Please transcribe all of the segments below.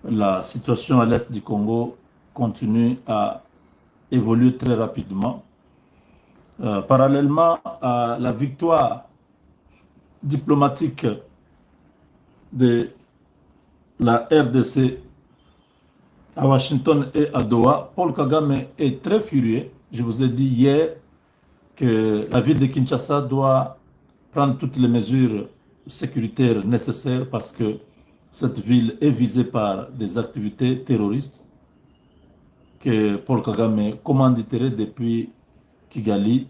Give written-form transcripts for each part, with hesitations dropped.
la situation à l'est du Congo continue à évoluer très rapidement. Parallèlement à la victoire diplomatique de la RDC à Washington et à Doha, Paul Kagame est très furieux. Je vous ai dit hier que la ville de Kinshasa doit prendre toutes les mesures sécuritaires nécessaires parce que cette ville est visée par des activités terroristes que Paul Kagame commanditerait depuis Kigali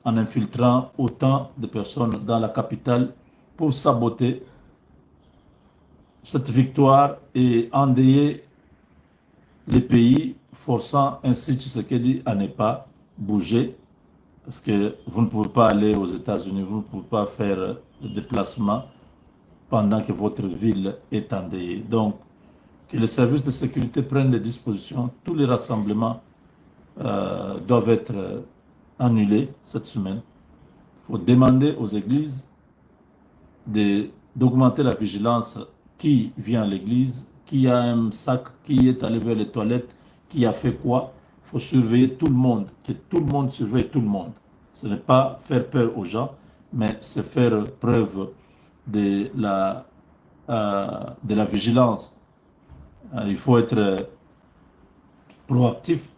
en infiltrant autant de personnes dans la capitale pour saboter cette victoire et endeuiller les pays, forçant ainsi Tshisekedi à ne pas bouger, parce que vous ne pouvez pas aller aux États-Unis, vous ne pouvez pas faire de déplacement pendant que votre ville est endeuillée. Donc, que les services de sécurité prennent des dispositions. Tous les rassemblements doivent être annulés cette semaine. Il faut demander aux églises d'augmenter la vigilance. Qui vient à l'église, qui a un sac, qui est allé vers les toilettes, qui a fait quoi. Il faut surveiller tout le monde, que tout le monde surveille tout le monde. Ce n'est pas faire peur aux gens, mais c'est faire preuve de la vigilance. Il faut être proactif.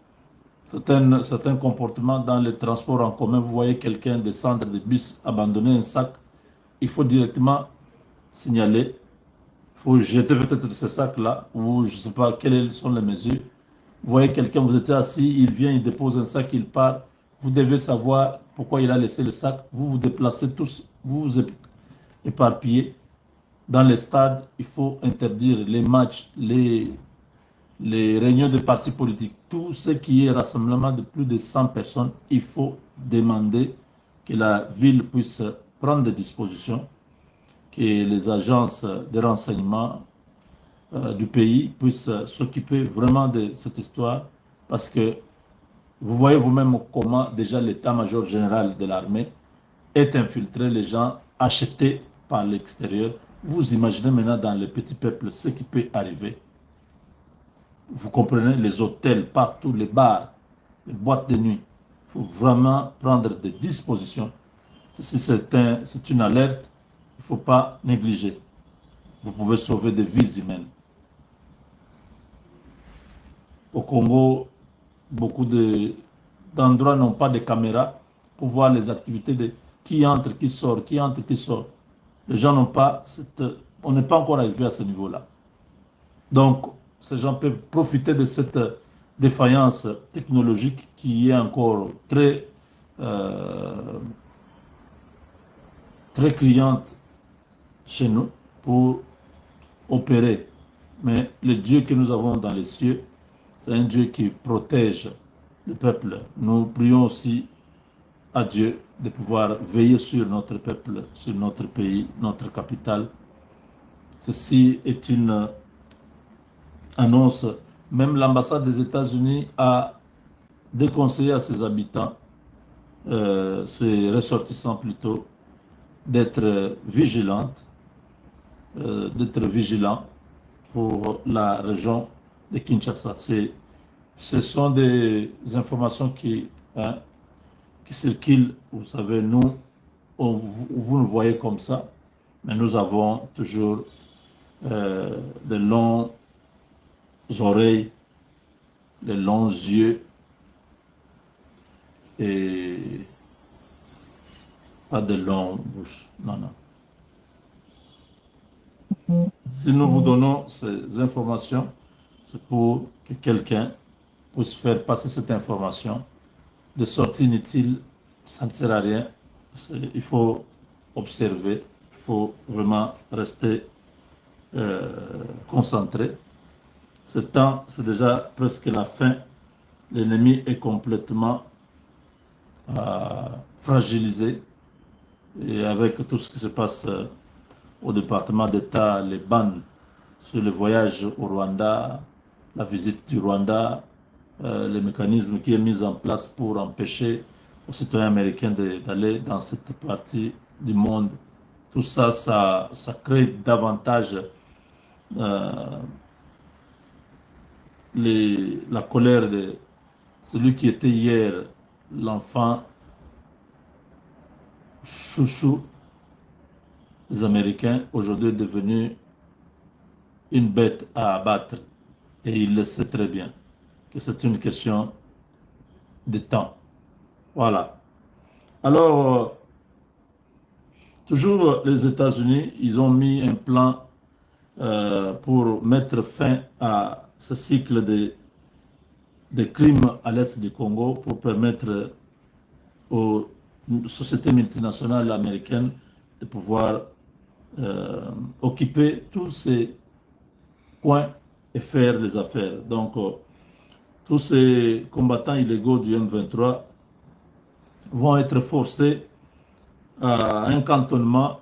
Certains comportements dans les transports en commun, vous voyez quelqu'un descendre du bus, abandonner un sac, il faut directement signaler. Il faut jeter peut-être ce sac-là, ou je ne sais pas quelles sont les mesures. Vous voyez quelqu'un, vous êtes assis, il vient, il dépose un sac, il part. Vous devez savoir pourquoi il a laissé le sac. Vous vous déplacez tous, vous vous éparpillez. Dans les stades, il faut interdire les matchs, les réunions de partis politiques. Tout ce qui est rassemblement de plus de 100 personnes, il faut demander que la ville puisse prendre des dispositions, que les agences de renseignement du pays puissent s'occuper vraiment de cette histoire, parce que vous voyez vous-même comment déjà l'état-major général de l'armée est infiltré, les gens achetés par l'extérieur. Vous imaginez maintenant dans les petits peuples ce qui peut arriver. Vous comprenez, les hôtels partout, les bars, les boîtes de nuit. Il faut vraiment prendre des dispositions. Si c'est une alerte, il ne faut pas négliger. Vous pouvez sauver des vies humaines. Au Congo, beaucoup d'endroits n'ont pas de caméras pour voir les activités de qui entre, qui sort, qui entre, qui sort. Les gens n'ont pas on n'est pas encore arrivé à ce niveau-là. Donc, ces gens peuvent profiter de cette défaillance technologique qui est encore euh, très criante chez nous pour opérer. Mais le Dieu que nous avons dans les cieux, c'est un Dieu qui protège le peuple. Nous prions aussi à Dieu de pouvoir veiller sur notre peuple, sur notre pays, notre capitale. Ceci est une annonce. Même l'ambassade des États-Unis a déconseillé à ses habitants, ses ressortissants plutôt, d'être vigilantes, d'être vigilants pour la région de Kinshasa. Ce sont des informations hein, qui circulent. Vous savez, nous, vous nous voyez comme ça, mais nous avons toujours de longs oreilles, de longs yeux et pas de longues bouches. Non, non. Si nous vous donnons ces informations, c'est pour que quelqu'un puisse faire passer cette information. De sortie inutile, ça ne sert à rien. Il faut observer, il faut vraiment rester concentré. Ce temps, c'est déjà presque la fin. L'ennemi est complètement fragilisé. Et avec tout ce qui se passe au département d'État, les bannes sur le voyage au Rwanda, la visite du Rwanda, le mécanisme qui est mis en place pour empêcher aux citoyens américains d'aller dans cette partie du monde. Tout ça, ça crée davantage la colère de celui qui était hier l'enfant chouchou des Américains, aujourd'hui est devenu une bête à abattre. Et il le sait très bien que c'est une question de temps. Voilà. Alors, toujours les États-Unis, ils ont mis un plan pour mettre fin à ce cycle de crimes à l'est du Congo pour permettre aux sociétés multinationales américaines de pouvoir occuper tous ces coins et faire les affaires. Donc, tous ces combattants illégaux du M23 vont être forcés à un cantonnement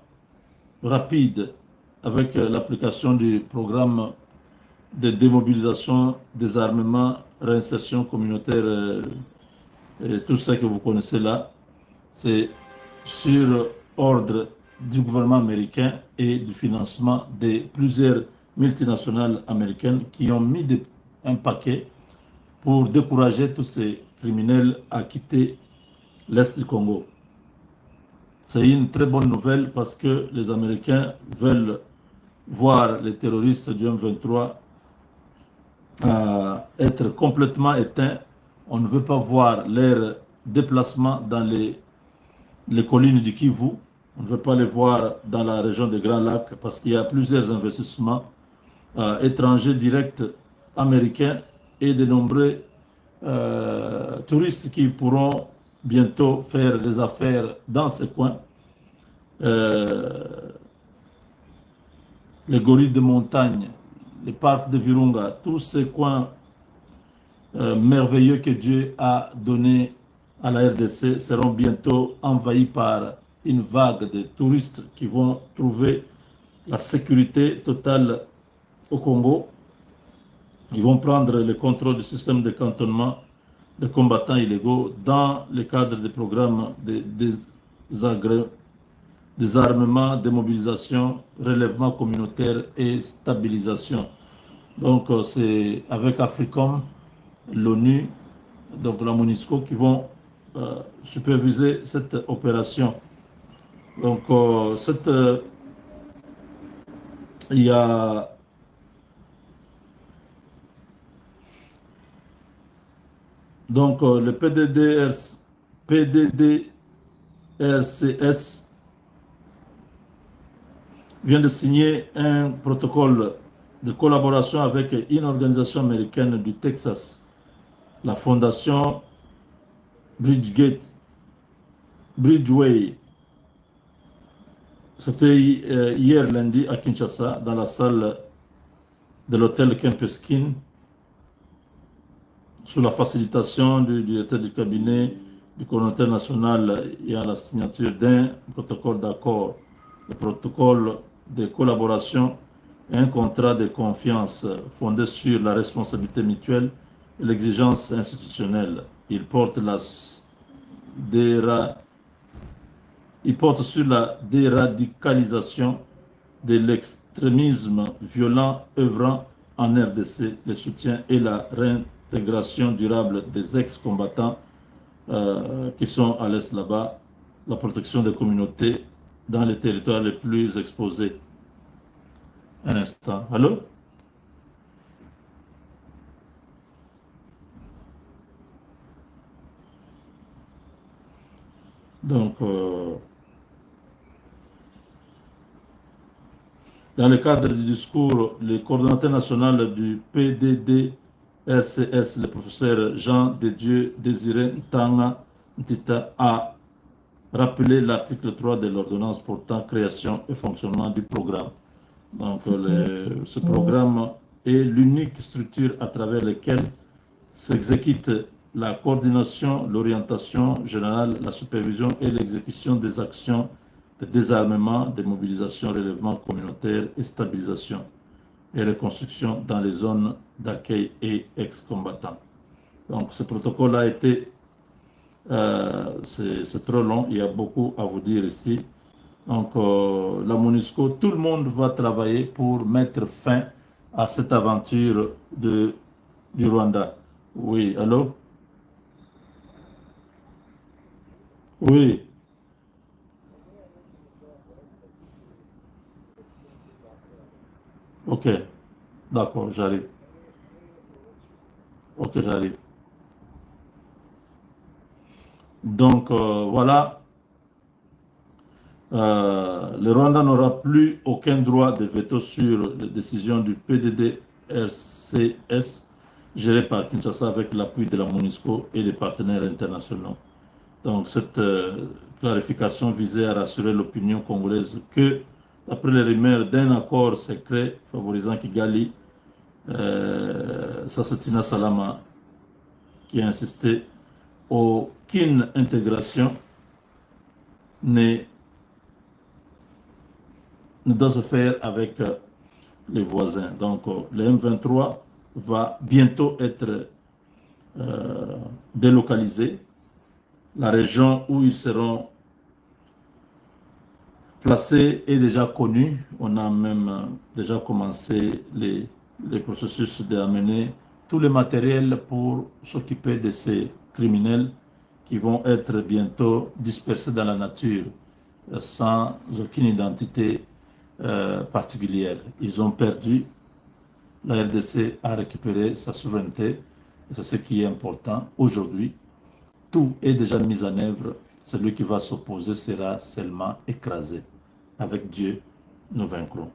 rapide avec l'application du programme de démobilisation, désarmement, réinsertion communautaire, et tout ce que vous connaissez là. C'est sur ordre du gouvernement américain et du financement de plusieurs multinationales américaines qui ont mis un paquet pour décourager tous ces criminels à quitter l'Est du Congo. C'est une très bonne nouvelle parce que les Américains veulent voir les terroristes du M23 être complètement éteints. On ne veut pas voir leur déplacement dans les collines du Kivu. On ne veut pas les voir dans la région des Grands Lacs parce qu'il y a plusieurs investissements étrangers directs américains et de nombreux touristes qui pourront bientôt faire des affaires dans ces coins. Les gorilles de montagne, les parcs de Virunga, tous ces coins merveilleux que Dieu a donnés à la RDC seront bientôt envahis par une vague de touristes qui vont trouver la sécurité totale au Congo. Ils vont prendre le contrôle du système de cantonnement des combattants illégaux dans le cadre des programmes de désarmement, démobilisation, relèvement communautaire et stabilisation. Donc c'est avec AFRICOM, l'ONU, donc la MONUSCO qui vont superviser cette opération. Donc il y a donc le PDDRCS vient de signer un protocole de collaboration avec une organisation américaine du Texas, la fondation Bridgeway. C'était hier lundi à Kinshasa, dans la salle de l'hôtel Kempeskin, sous la facilitation du directeur du cabinet du coordonnateur national et à la signature d'un protocole d'accord. Le protocole de collaboration et un contrat de confiance fondé sur la responsabilité mutuelle et l'exigence institutionnelle. Il porte sur la déradicalisation de l'extrémisme violent œuvrant en RDC, le soutien et la réintégration durable des ex-combattants qui sont à l'Est là-bas, la protection des communautés dans les territoires les plus exposés. Un instant. Allô? Donc, dans le cadre du discours, le coordonnateur national du PDDRCS, le professeur Jean de Dieu Désiré Ntanga Ntita, a rappelé l'article 3 de l'ordonnance portant création et fonctionnement du programme. Donc, ce programme est l'unique structure à travers laquelle s'exécute la coordination, l'orientation générale, la supervision et l'exécution des actions de désarmement, de mobilisation, relèvement communautaire et stabilisation et reconstruction dans les zones d'accueil et ex-combattants. Donc, ce protocole a été, c'est trop long, il y a beaucoup à vous dire ici. Donc, la MONUSCO, tout le monde va travailler pour mettre fin à cette aventure de du Rwanda. Oui, allô? Oui, ok, d'accord, j'arrive. Ok, j'arrive. Donc, voilà, le Rwanda n'aura plus aucun droit de veto sur les décisions du PDD-RCS géré par Kinshasa avec l'appui de la MONUSCO et des partenaires internationaux. Donc, cette clarification visait à rassurer l'opinion congolaise que, d'après les rumeurs d'un accord secret favorisant Kigali, Sassotina Salama, qui a insisté, aucune intégration ne, ne doit se faire avec les voisins. Donc, le M23 va bientôt être euh, délocalisé. La région où ils seront placés est déjà connue. On a même déjà commencé les processus d'amener tout le matériel pour s'occuper de ces criminels qui vont être bientôt dispersés dans la nature sans aucune identité particulière. Ils ont perdu. La RDC a récupéré sa souveraineté. Et c'est ce qui est important. Aujourd'hui, tout est déjà mis en œuvre. Celui qui va s'opposer sera seulement écrasé. Avec Dieu, nous vaincrons.